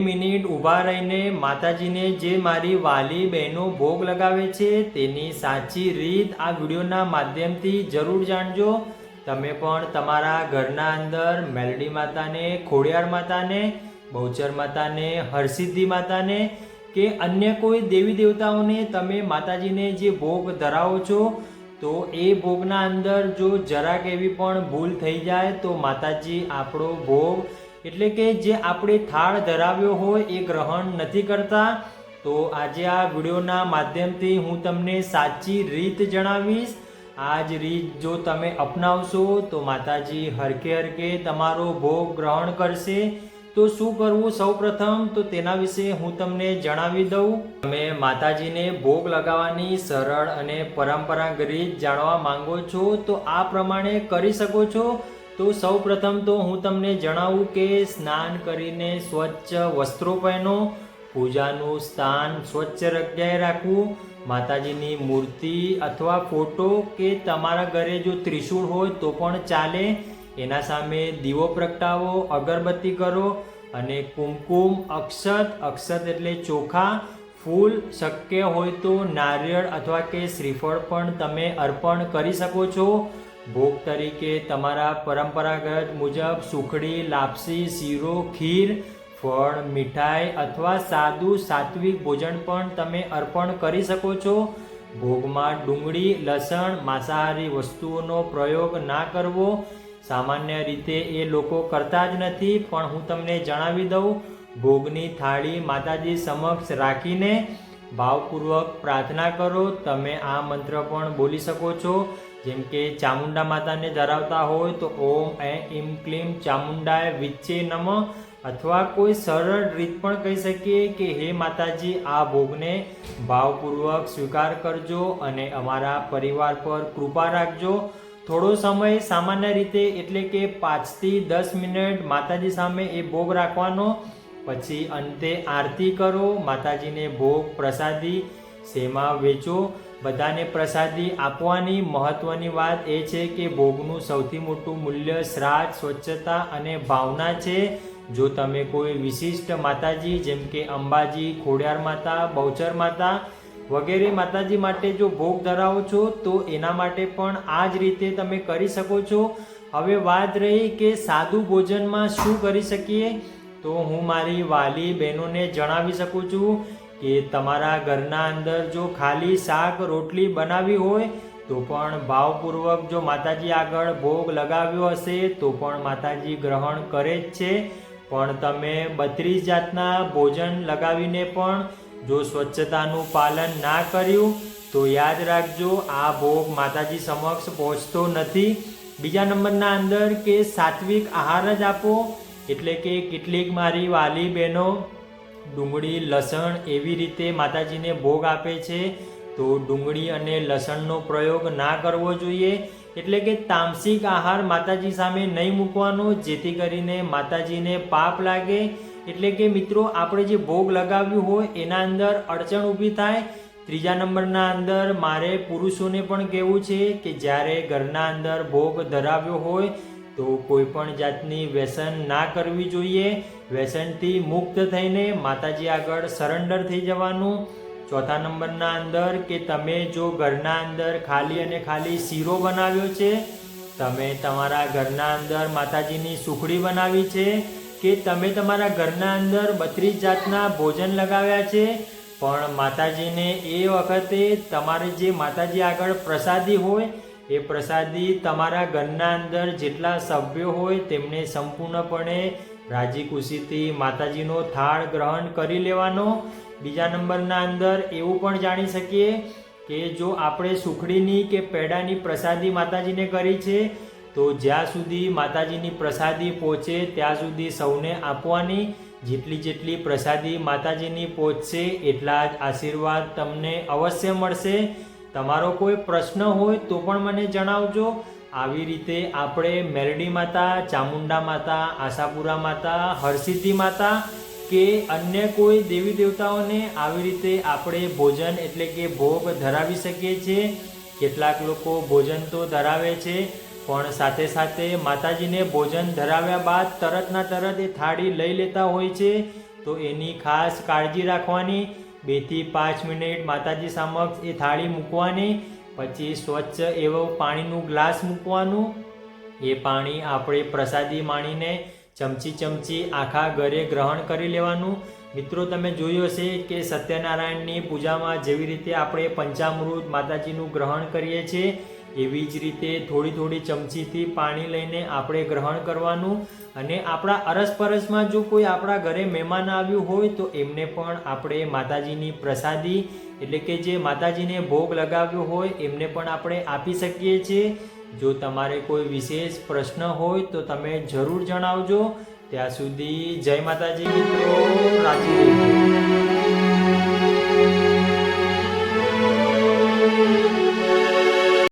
Minute ઊભા રહીને માતાજીને જે મારી વાલી બહેનો ભોગ લગાવે છે તેની સાચી રીત આ વિડીયોના માધ્યમથી જરૂર જાણજો। તમે પણ તમારા ઘરના અંદર મેલડી માતાને, ખોડિયાર માતાને, બહુચર માતાને, હરસિદ્ધિ માતાને કે અન્ય કોઈ દેવી દેવતાઓને તમે માતાજીને જે ભોગ ધરાવો છો તો એ ભોગના અંદર જો જરાક એવી પણ ભૂલ થઈ જાય તો માતાજી આપણો ભોગ એટલે કે જે આપણે થાળ ધરાવ્યો હોય એ ગ્રહણ નથી કરતા। તો આજે આ વિડીયોના માધ્યમથી હું તમને સાચી રીત જણાવીશ। આ જ રીત જો તમે અપનાવશો તો માતાજી હરકે હરકે તમારો ભોગ ગ્રહણ કરશે। તો શું કરવું સૌપ્રથમ તો તેના વિશે હું તમને જણાવી દઉં। તમે માતાજીને ભોગ લગાવવાની સરળ અને પરંપરાગત રીત જાણવા માંગો છો તો આ પ્રમાણે કરી શકો છો। તો સૌપ્રથમ તો હું તમને જણાવું કે સ્નાન કરીને સ્વચ્છ વસ્ત્રો પહેરો, પૂજાનું સ્થાન સ્વચ્છ જગ્યાએ રાખવું, માતાજીની મૂર્તિ અથવા ફોટો કે તમારા ઘરે જો ત્રિશૂળ હોય તો પણ ચાલે, એના સામે દીવો પ્રગટાવો, અગરબત્તી કરો અને કુમકુમ, અક્ષત એટલે ચોખા, ફૂલ, શક્ય હોય તો નારિયેળ અથવા કે શ્રીફળ પણ તમે અર્પણ કરી શકો છો। ભોગ તરીકે તમારા પરંપરાગત મુજબ સુખડી, લાપસી, શીરો, ખીર, ફળ, મીઠાઈ અથવા સાદું સાત્વિક ભોજન પણ તમે અર્પણ કરી શકો છો। ભોગમાં ડુંગળી, લસણ, માંસાહારી વસ્તુઓનો પ્રયોગ ના કરવો। સામાન્ય રીતે એ લોકો કરતા જ નથી પણ હું તમને જણાવી દઉં। ભોગની થાળી માતાજી સમક્ષ રાખીને ભાવપૂર્વક પ્રાર્થના કરો। તમે આ મંત્ર પણ બોલી શકો છો, જેમ કે ચામુંડા માતાને ધરાવતા હોય તો ઓમ ઈમ ક્લીમ ચામુંડાય વિચ્ચે નમઃ, અથવા કોઈ સરળ રીત પણ કહી શકીએ કે હે માતાજી આ ભોગને ભાવપૂર્વક સ્વીકાર કરજો અને અમારા પરિવાર પર કૃપા રાખજો। થોડો સમય સામાન્ય રીતે એટલે કે 5 થી 10 મિનિટ માતાજી સામે એ ભોગ રાખવાનો, પછી અંતે આરતી કરો। માતાજીને ભોગ પ્રસાદી શેમાં વેચો, બધાને પ્રસાદી આપવાની। મહત્વની વાત એ છે કે ભોગનું સૌથી મોટું મૂલ્ય શ્રાદ્ધ, સ્વચ્છતા અને ભાવના છે। જો તમે કોઈ વિશિષ્ટ માતાજી જેમ કે અંબાજી, ખોડિયાર માતા, બહુચર માતા વગેરે માતાજી માટે જો ભોગ ધરાવો છો તો એના માટે પણ આ જ રીતે તમે કરી શકો છો। હવે વાત રહી કે સાદું ભોજનમાં શું કરી શકીએ, તો હું મારી વાલી બહેનોને જણાવી શકું છું કે તમારા ઘરના અંદર જો ખાલી શાક રોટલી બનાવી હોય તો પણ ભાવપૂર્વક જો માતાજી આગળ ભોગ લગાવ્યો હશે તો પણ માતાજી ગ્રહણ કરે જ છે। પણ તમે 32 જાતના ભોજન લગાવીને પણ જો સ્વચ્છતાનું પાલન ના કર્યું તો યાદ રાખજો આ ભોગ માતાજી સમક્ષ પહોંચતો નથી। બીજા નંબરના અંદર કે સાત્વિક આહાર જ આપો, એટલે કે કેટલીક મારી વાલી બહેનો ડુંગળી, લસણ એવી રીતે માતાજીને ભોગ આપે છે તો ડુંગળી અને લસણનો પ્રયોગ ના કરવો જોઈએ। એટલે કે તામસિક આહાર માતાજી સામે નહીં મૂકવાનો, જેથી કરીને માતાજીને પાપ લાગે। એટલે કે મિત્રો આપણે જે ભોગ લગાવ્યું હોય એના અંદર અડચણ ઊભી થાય। ત્રીજા નંબરના અંદર મારે પુરુષોને પણ કહેવું છે કે જ્યારે ઘરના અંદર ભોગ ધરાવ્યો હોય તો કોઈ પણ જાતની વ્યસન ના કરવી જોઈએ। વ્યસનથી મુક્ત થઈને માતાજી આગળ સરેન્ડર થઈ જવાનું। ચોથા નંબરના અંદર કે તમે જો ઘરના અંદર ખાલી અને ખાલી શીરો બનાવ્યો છે, તમે તમારા ઘરના અંદર માતાજીની સુખડી બનાવી છે કે તમે તમારા ઘરના અંદર 32 જાતના ભોજન લગાવ્યા છે, પણ માતાજીને એ વખતે તમારે જે માતાજી આગળ પ્રસાદી હોય એ પ્રસાદી તમારા ઘરના અંદર જેટલા સભ્યો હોય તેમને સંપૂર્ણપણે રાજી ખુશીથી માતાજીનો થાળ ગ્રહણ કરી લેવાનો। બીજા નંબરના અંદર એવું પણ જાણી શકીએ કે જો આપણે સુખડીની કે પેડાની પ્રસાદી માતાજીને કરી છે તો જ્યાં સુધી માતાજીની પ્રસાદી પહોંચે ત્યાં સુધી સૌને આપવાની। જેટલી પ્રસાદી માતાજીની પહોંચશે એટલા જ આશીર્વાદ તમને અવશ્ય મળશે। તમારો કોઈ પ્રશ્ન હોય તો પણ મને જણાવજો। આવી રીતે આપણે મેલડી માતા, ચામુંડા માતા, આશાપુરા માતા, હરસિદ્ધિ માતા કે અન્ય કોઈ દેવી દેવતાઓને આવી રીતે આપણે ભોજન એટલે કે ભોગ ધરાવી શકીએ છીએ। કેટલાક લોકો ભોજન તો ધરાવે છે પણ સાથે સાથે માતાજીને ભોજન ધરાવ્યા બાદ તરતના તરત એ થાળી લઈ લેતા હોય છે તો એની ખાસ કાળજી રાખવાની. 2 થી 5 મિનિટ માતાજી સમક્ષ એ થાળી મૂકવાની. પછી સ્વચ્છ એવો પાણીનું ગ્લાસ મૂકવાનું. એ પાણી આપણે પ્રસાદી માણીને ચમચી આખા ઘરે ગ્રહણ કરી લેવાનું. મિત્રો, તમે જોયું હશે કે સત્યનારાયણની પૂજામાં જેવી રીતે આપણે પંચામૃત માતાજીનું ગ્રહણ કરીએ છીએ, એવી જ રીતે થોડી ચમચીથી પાણી લઈને આપણે ગ્રહણ કરવાનું. અને આપણા અરસપરસમાં જો કોઈ આપણા ઘરે મહેમાન આવ્યું હોય તો એમને પણ આપણે માતાજીની પ્રસાદી એટલે કે જે માતાજીને ભોગ લગાવ્યો હોય એમને પણ આપણે આપી શકીએ છીએ. જો તમારે કોઈ વિશેષ પ્રશ્ન હોય તો તમે જરૂર જણાવજો. ત્યાં સુધી જય માતાજી મિત્રો, રાજી રહેજો.